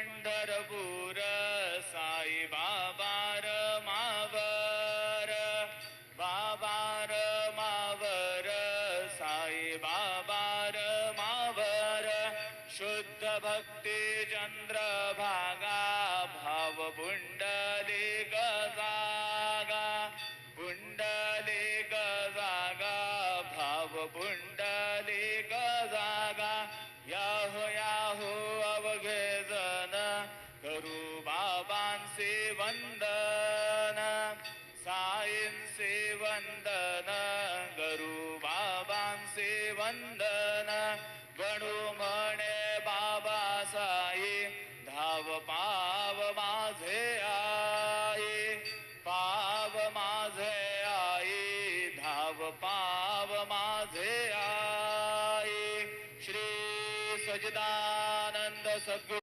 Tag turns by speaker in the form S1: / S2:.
S1: पंढरपूर साई बाबार मावर बाबार मावर साई बाबार मावर शुद्ध भक्ती चंद्रभागा भाव पुंडलिक जागा पुंडलिक जागा भाव पुंडलिक जागा याहो याहो अवघे जन करू बाबांचे वंदन